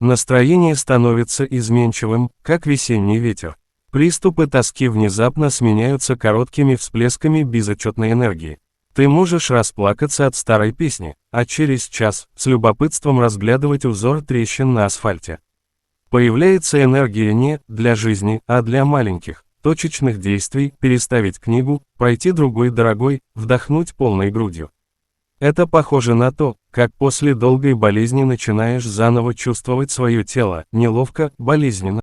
Настроение становится изменчивым, как весенний ветер. Приступы тоски внезапно сменяются короткими всплесками безотчетной энергии. Ты можешь расплакаться от старой песни, а через час с любопытством разглядывать узор трещин на асфальте. Появляется энергия не для жизни, а для маленьких, точечных действий: переставить книгу, пройти другой дорогой, вдохнуть полной грудью. Это похоже на то, как после долгой болезни начинаешь заново чувствовать свое тело, неловко, болезненно.